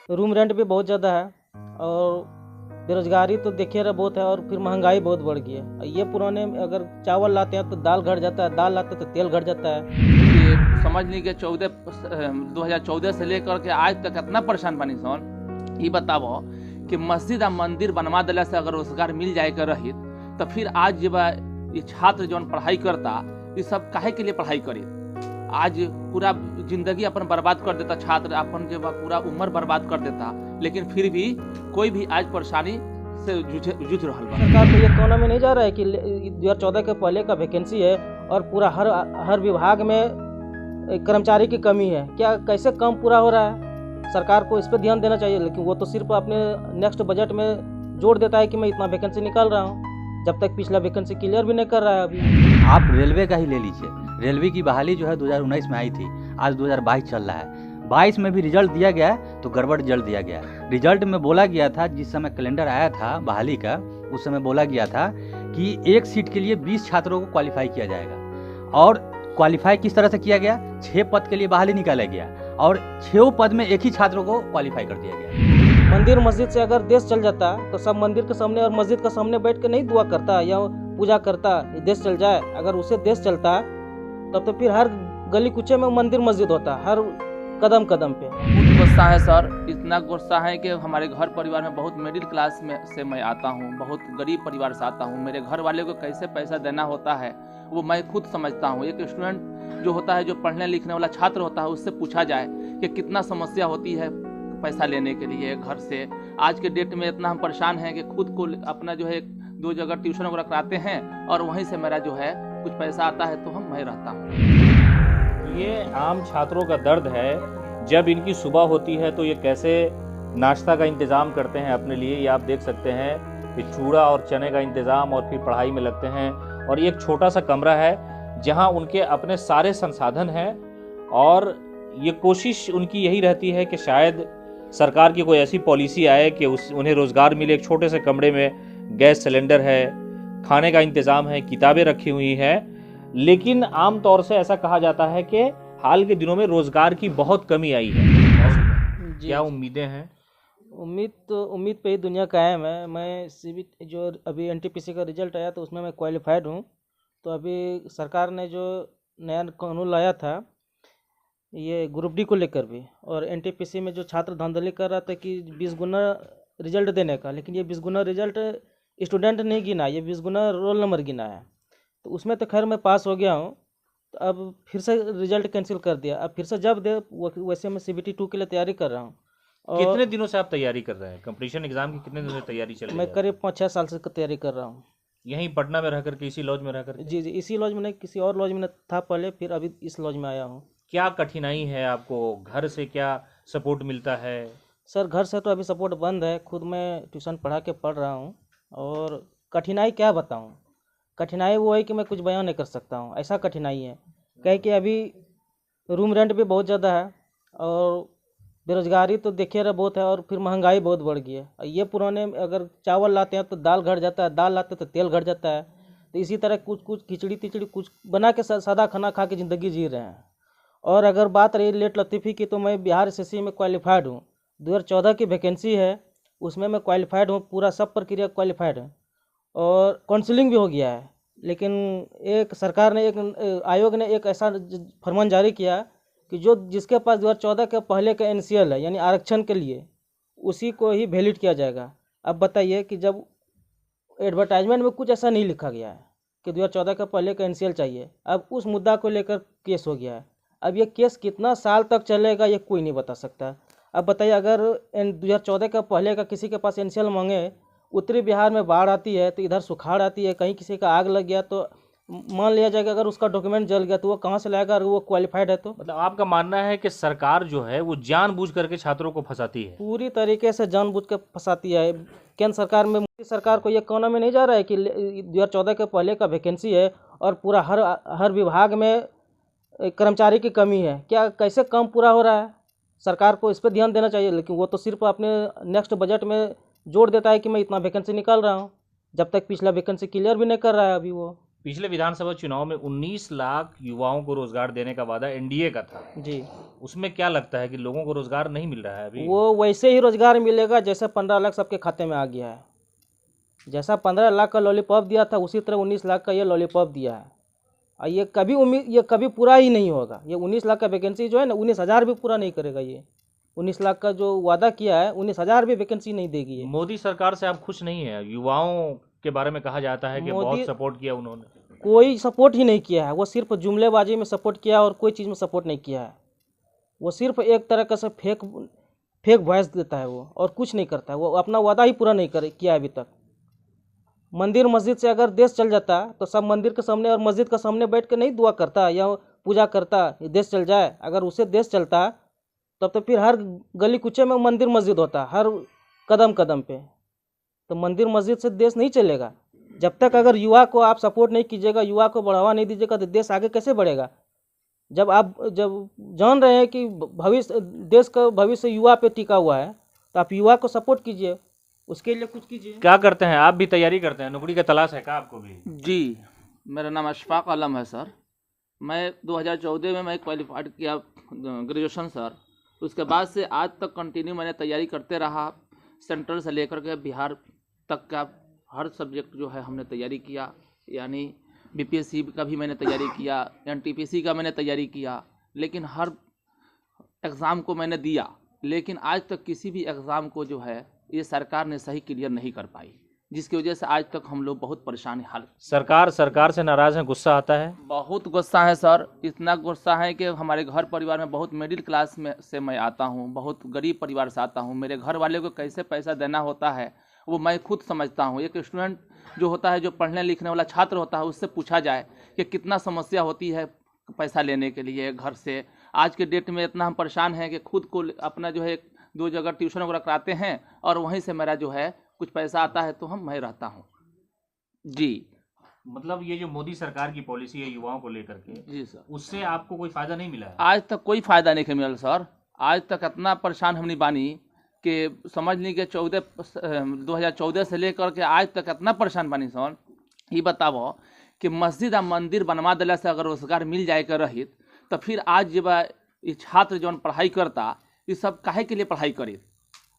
Room rent भी बहुत ज़्यादा है और बेरोजगारी तो देखिए रहा बहुत है और फिर महंगाई बहुत बढ़ गई है। ये पुराने अगर चावल लाते हैं तो दाल घट जाता है, दाल लाते हैं तो तेल घट जाता है। ये समझ ली कि 2014 से लेकर के आज तक इतना परेशान बनी सन। ये बताबो कि मस्जिद आ मंदिर बनवा दिला से अगर रोजगार मिल जाए कर रही तो फिर आज जब ये छात्र जौन पढ़ाई करता ये सब काहे के लिए पढ़ाई करी। आज पूरा जिंदगी अपन बर्बाद कर देता छात्र, अपन जब पूरा उम्र बर्बाद कर देता, लेकिन फिर भी कोई भी आज परेशानी से जूझ रहा बा। सरकार को ये कहना में नहीं जा रहा है कि 2014 के पहले का वैकेंसी है और पूरा हर विभाग में कर्मचारी की कमी है। क्या कैसे कम पूरा हो रहा है? सरकार को इस पर ध्यान देना चाहिए, लेकिन वो तो सिर्फ अपने नेक्स्ट बजट में जोड़ देता है कि मैं इतना वैकेंसी निकाल रहा हूँ, जब तक पिछला वैकेंसी क्लियर भी नहीं कर रहा है। अभी आप रेलवे का ही ले लीजिए, रेलवे की बहाली जो है 2019 में आई थी, आज 2022 चल रहा है। 22 में भी रिजल्ट दिया गया तो गड़बड़ रिजल्ट दिया गया। रिजल्ट में बोला गया था, जिस समय कैलेंडर आया था बहाली का, उस समय बोला गया था कि एक सीट के लिए 20 छात्रों को क्वालिफाई किया जाएगा। और क्वालिफाई किस तरह से किया गया? 6 पद के लिए बहाली निकाला गया और 6 पद में एक ही छात्रों को क्वालिफाई कर दिया गया। मंदिर मस्जिद से अगर देश चल जाता तो सब मंदिर के सामने और मस्जिद के सामने बैठ के नहीं दुआ करता या पूजा करता, देश चल जाए। अगर उसे देश चलता तब तो फिर हर गली कुचे में मंदिर मस्जिद होता, हर कदम कदम पे। बहुत गुस्सा है सर, इतना गुस्सा है कि हमारे घर परिवार में बहुत मिडिल क्लास में से मैं आता हूँ, बहुत गरीब परिवार से आता हूँ। मेरे घर वाले को कैसे पैसा देना होता है वो मैं खुद समझता हूँ। एक स्टूडेंट जो होता है, जो पढ़ने लिखने वाला छात्र होता है, उससे पूछा जाए कि कितना समस्या होती है पैसा लेने के लिए घर से। आज के डेट में इतना हम परेशान हैं कि खुद को अपना जो है 2 जगह ट्यूशन वगैरह कराते हैं और वहीं से मेरा जो है कुछ पैसा आता है तो मैं रहता हूँ। ये आम छात्रों का दर्द है। जब इनकी सुबह होती है तो ये कैसे नाश्ता का इंतज़ाम करते हैं अपने लिए, ये आप देख सकते हैं कि चूड़ा और चने का इंतज़ाम, और फिर पढ़ाई में लगते हैं। और एक छोटा सा कमरा है जहां उनके अपने सारे संसाधन हैं, और ये कोशिश उनकी यही रहती है कि शायद सरकार की कोई ऐसी पॉलिसी आए कि उन्हें रोज़गार मिले। एक छोटे से कमरे में गैस सिलेंडर है, खाने का इंतज़ाम है, किताबें रखी हुई हैं। लेकिन आम तौर से ऐसा कहा जाता है कि हाल के दिनों में रोज़गार की बहुत कमी आई है। क्या उम्मीदें हैं? उम्मीद पे ही दुनिया कायम है। मैं सीबीटी जो अभी एनटीपीसी का रिजल्ट आया तो उसमें मैं क्वालिफाइड हूँ। तो अभी सरकार ने जो नया कानून लाया था ये ग्रुप डी को लेकर भी, और एनटीपीसी में जो छात्र धांधली कर रहा था कि 20 गुना रिजल्ट देने का, लेकिन ये 20 गुना रिजल्ट स्टूडेंट नहीं गिना, ये 20 गुना रोल नंबर गिना है। तो उसमें तो खैर मैं पास हो गया हूँ, तो अब फिर से रिजल्ट कैंसिल कर दिया। अब फिर से जब दे वैसे मैं CBT 2 के लिए तैयारी कर रहा हूँ। कितने दिनों से आप तैयारी कर रहे हैं? कंपटीशन एग्जाम की कितने दिनों से तैयारी चल रही है? मैं करीब 5-6 साल से तैयारी कर रहा हूँ। यहीं पटना में रहकर के, इसी लॉज में रहकर के? जी, इसी लॉज में नहीं, किसी और लॉज में था पहले, फिर अभी इस लॉज में आया हूँ। क्या कठिनाई है आपको? घर से क्या सपोर्ट मिलता है? सर घर से तो अभी सपोर्ट बंद है, खुद मैं ट्यूशन पढ़ा के पढ़ रहा हूँ। और कठिनाई क्या बताऊँ, कठिनाई वो है कि मैं कुछ बयान नहीं कर सकता हूँ, ऐसा कठिनाई है। कहे कि अभी रूम रेंट भी बहुत ज़्यादा है और बेरोजगारी तो देखिए रहा बहुत है और फिर महंगाई बहुत बढ़ गई है। ये पुराने अगर चावल लाते हैं तो दाल घट जाता है, दाल लाते हैं तो तेल घट जाता है। तो इसी तरह कुछ खिचड़ी तिचड़ी कुछ बना के सादा खाना खा के ज़िंदगी जी रहे हैं। और अगर बात रही लेट लतीफ़ी की, तो मैं बिहार SSC में क्वालिफाइड हूँ। 2014 की वैकेंसी है, उसमें मैं क्वालिफाइड हूँ, पूरा सब प्रक्रिया क्वालिफाइड है और काउंसलिंग भी हो गया है। लेकिन एक सरकार ने, एक आयोग ने एक ऐसा फरमान जारी किया कि जो जिसके पास 2014 के पहले का NCL है, यानी आरक्षण के लिए, उसी को ही वैलिड किया जाएगा। अब बताइए कि जब एडवर्टाइजमेंट में कुछ ऐसा नहीं लिखा गया है कि 2014 का पहले का NCL चाहिए, अब उस मुद्दा को लेकर केस हो गया है। अब ये केस कितना साल तक चलेगा ये कोई नहीं बता सकता। अब बताइए, अगर 2014 का पहले का किसी के पास NCL मांगे, उत्तरी बिहार में बाढ़ आती है तो इधर सुखाड़ आती है, कहीं किसी का आग लग गया तो मान लिया जाएगा अगर उसका डॉक्यूमेंट जल गया तो वो कहाँ से लाएगा अगर वो क्वालिफाइड है तो? मतलब आपका मानना है कि सरकार जो है वो जानबूझ करके छात्रों को फंसाती है? पूरी तरीके से जानबूझ के फंसाती है। केंद्र सरकार में, मोदी सरकार को ये कहना में नहीं जा रहा है कि 2014 के पहले का वैकेंसी है और पूरा हर विभाग में कर्मचारी की कमी है। क्या कैसे कम पूरा हो रहा है? सरकार को इस पर ध्यान देना चाहिए, लेकिन वो तो सिर्फ अपने नेक्स्ट बजट में जोड़ देता है कि मैं इतना वैकेंसी निकाल रहा हूँ, जब तक पिछला वैकेंसी क्लियर भी नहीं कर रहा है अभी वो। पिछले विधानसभा चुनाव में 19 लाख युवाओं को रोजगार देने का वादा एनडीए का था। जी, उसमें क्या लगता है कि लोगों को रोजगार नहीं मिल रहा है अभी? वो वैसे ही रोजगार मिलेगा जैसे 15 लाख सबके खाते में आ गया है। जैसा 15 लाख का लॉलीपॉप दिया था उसी तरह 19 लाख का ये लॉलीपॉप दिया है। और ये कभी पूरा ही नहीं होगा। ये 19 लाख का वैकेंसी जो है ना, 19,000 भी पूरा नहीं करेगा। ये 19 लाख का जो वादा किया है 19,000 भी वैकेंसी नहीं देगी ये। मोदी सरकार से आप खुश नहीं है? युवाओं के बारे में कहा जाता है कि बहुत सपोर्ट किया उन्होंने। कोई सपोर्ट ही नहीं किया है। वो सिर्फ जुमलेबाजी में सपोर्ट किया और कोई चीज़ में सपोर्ट नहीं किया है। वो सिर्फ एक तरह का से फेक वॉइस देता है वो, और कुछ नहीं करता है। वो अपना वादा ही पूरा नहीं किया है अभी तक। मंदिर मस्जिद से अगर देश चल जाता तो सब मंदिर के सामने और मस्जिद के सामने बैठ के नहीं दुआ करता या पूजा करता देश चल जाए। अगर उससे देश चलता तब तो फिर हर गली कुचे में मंदिर मस्जिद होता, हर कदम कदम पे। तो मंदिर मस्जिद से देश नहीं चलेगा। जब तक अगर युवा को आप सपोर्ट नहीं कीजिएगा, युवा को बढ़ावा नहीं दीजिएगा, तो देश आगे कैसे बढ़ेगा? जब जान रहे हैं कि देश का भविष्य युवा पे टिका हुआ है, तो आप युवा को सपोर्ट कीजिए, उसके लिए कुछ कीजिए। क्या करते हैं आप? भी तैयारी करते हैं? नौकरी का तलाश है क्या आपको भी? जी, मेरा नाम अशफाक आलम है सर। मैं 2014 में मैं क्वालिफाइड किया ग्रेजुएशन सर। उसके बाद से आज तक कंटिन्यू मैंने तैयारी करते रहा। सेंट्रल से लेकर के बिहार तक का हर सब्जेक्ट जो है हमने तैयारी किया। यानी बीपीएससी का भी मैंने तैयारी किया, एनटीपीसी का मैंने तैयारी किया, लेकिन हर एग्ज़ाम को मैंने दिया। लेकिन आज तक किसी भी एग्ज़ाम को जो है ये सरकार ने सही क्लियर नहीं कर पाई, जिसकी वजह से आज तक हम लोग बहुत परेशानी हाल। सरकार से नाराज़ हैं? गुस्सा आता है? बहुत गुस्सा है सर। इतना गुस्सा है कि हमारे घर परिवार में बहुत मिडिल क्लास में से मैं आता हूँ, बहुत गरीब परिवार से आता हूँ। मेरे घर वाले को कैसे पैसा देना होता है वो मैं खुद समझता हूँ। एक स्टूडेंट जो होता है, जो पढ़ने लिखने वाला छात्र होता है, उससे पूछा जाए कि कितना समस्या होती है पैसा लेने के लिए घर से। आज के डेट में इतना हम परेशान हैं कि खुद को अपना जो है 2 जगह ट्यूशन वगैरह कराते हैं और वहीं से मेरा जो है कुछ पैसा आता है तो मैं रहता हूँ। जी, मतलब ये जो मोदी सरकार की पॉलिसी है युवाओं को लेकर के, जी सर, उससे आपको कोई फायदा नहीं मिला है? आज तक कोई फ़ायदा नहीं मिला सर। आज तक इतना परेशान हम नहीं बानी कि समझ ली कि 2014 से लेकर के आज तक इतना परेशान बानी सर। ये बताओ कि मस्जिद आ मंदिर बनवा दिला से अगर रोजगार मिल जाए के रही तो फिर आज जब ये छात्र जौन पढ़ाई करता, ये सब काहे के लिए पढ़ाई करी?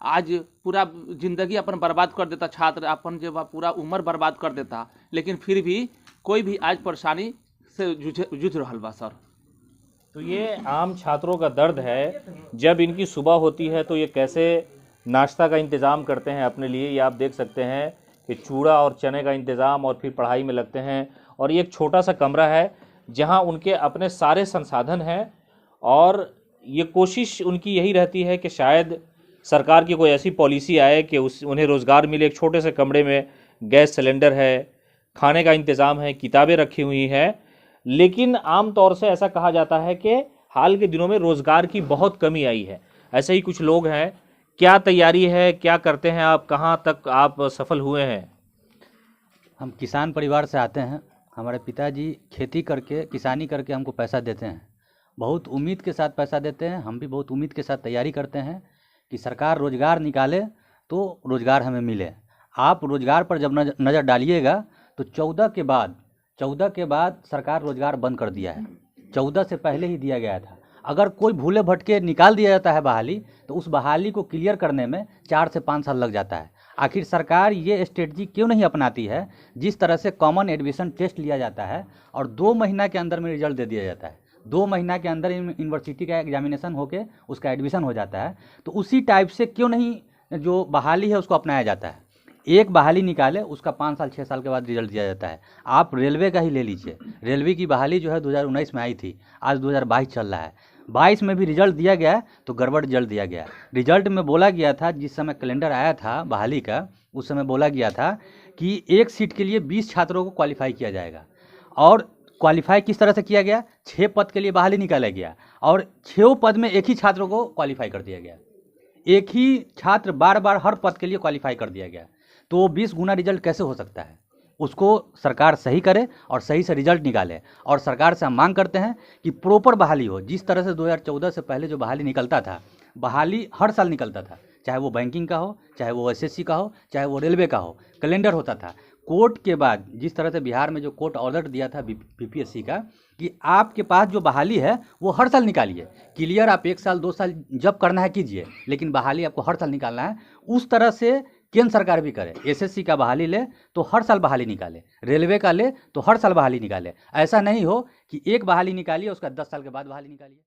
आज पूरा जिंदगी अपन बर्बाद कर देता छात्र, अपन जब पूरा उम्र बर्बाद कर देता, लेकिन फिर भी कोई भी आज परेशानी से जूझ रहा बा सर। तो ये आम छात्रों का दर्द है। जब इनकी सुबह होती है तो ये कैसे नाश्ता का इंतज़ाम करते हैं अपने लिए, ये आप देख सकते हैं कि चूड़ा और चने का इंतज़ाम, और फिर पढ़ाई में लगते हैं। और ये एक छोटा सा कमरा है जहां उनके अपने सारे संसाधन हैं, और ये कोशिश उनकी यही रहती है कि शायद सरकार की कोई ऐसी पॉलिसी आए कि उन्हें रोज़गार मिले। एक छोटे से कमरे में गैस सिलेंडर है, खाने का इंतज़ाम है, किताबें रखी हुई हैं। लेकिन आम तौर से ऐसा कहा जाता है कि हाल के दिनों में रोज़गार की बहुत कमी आई है। ऐसे ही कुछ लोग हैं। क्या तैयारी है, क्या करते हैं आप, कहाँ तक आप सफल हुए हैं? हम किसान परिवार से आते हैं। हमारे पिताजी खेती करके, किसानी करके हमको पैसा देते हैं। बहुत उम्मीद के साथ पैसा देते हैं। हम भी बहुत उम्मीद के साथ तैयारी करते हैं कि सरकार रोज़गार निकाले तो रोज़गार हमें मिले। आप रोज़गार पर जब नज़र डालिएगा तो 14 के बाद सरकार रोज़गार बंद कर दिया है। 14 से पहले ही दिया गया था। अगर कोई भूले भटके निकाल दिया जाता है बहाली, तो उस बहाली को क्लियर करने में 4 से 5 साल लग जाता है। आखिर सरकार ये स्ट्रेटजी क्यों नहीं अपनाती है? जिस तरह से कॉमन एडमिशन टेस्ट लिया जाता है और 2 महीना के अंदर में रिजल्ट दे दिया जाता है, 2 महीना के अंदर यूनिवर्सिटी का एग्जामिनेशन होके उसका एडमिशन हो जाता है, तो उसी टाइप से क्यों नहीं जो बहाली है उसको अपनाया जाता है? एक बहाली निकाले, उसका 5 साल 6 साल के बाद रिजल्ट दिया जाता है। आप रेलवे का ही ले लीजिए। रेलवे की बहाली जो है 2019 में आई थी, आज 2022 चल रहा है। 22 में भी रिजल्ट दिया गया तो गड़बड़ रिजल्ट दिया गया। रिजल्ट में बोला गया था, जिस समय कैलेंडर आया था बहाली का, उस समय बोला गया था कि एक सीट के लिए 20 छात्रों को क्वालिफाई किया जाएगा। और क्वालिफाई किस तरह से किया गया? 6 पद के लिए बहाली निकाला गया और 6 पद में एक ही छात्र को क्वालिफाई कर दिया गया। एक ही छात्र बार बार हर पद के लिए क्वालिफाई कर दिया गया। तो 20 गुना रिजल्ट कैसे हो सकता है? उसको सरकार सही करे और सही से रिजल्ट निकाले। और सरकार से हम मांग करते हैं कि प्रॉपर बहाली हो। जिस तरह से 2014 से पहले जो बहाली निकलता था, बहाली हर साल निकलता था, चाहे वो बैंकिंग का हो, चाहे वो एसएससी का हो, चाहे वो रेलवे का हो, कैलेंडर होता था। कोर्ट के बाद जिस तरह से बिहार में जो कोर्ट ऑर्डर दिया था बीपीएससी का कि आपके पास जो बहाली है वो हर साल निकालिए, क्लियर आप 1 साल 2 साल जब करना है कीजिए, लेकिन बहाली आपको हर साल निकालना है। उस तरह से केंद्र सरकार भी करे, एसएससी का बहाली ले तो हर साल बहाली निकाले, रेलवे का ले तो हर साल बहाली निकाले। ऐसा नहीं हो कि एक बहाली निकालिए उसका 10 साल के बाद बहाली निकालिए।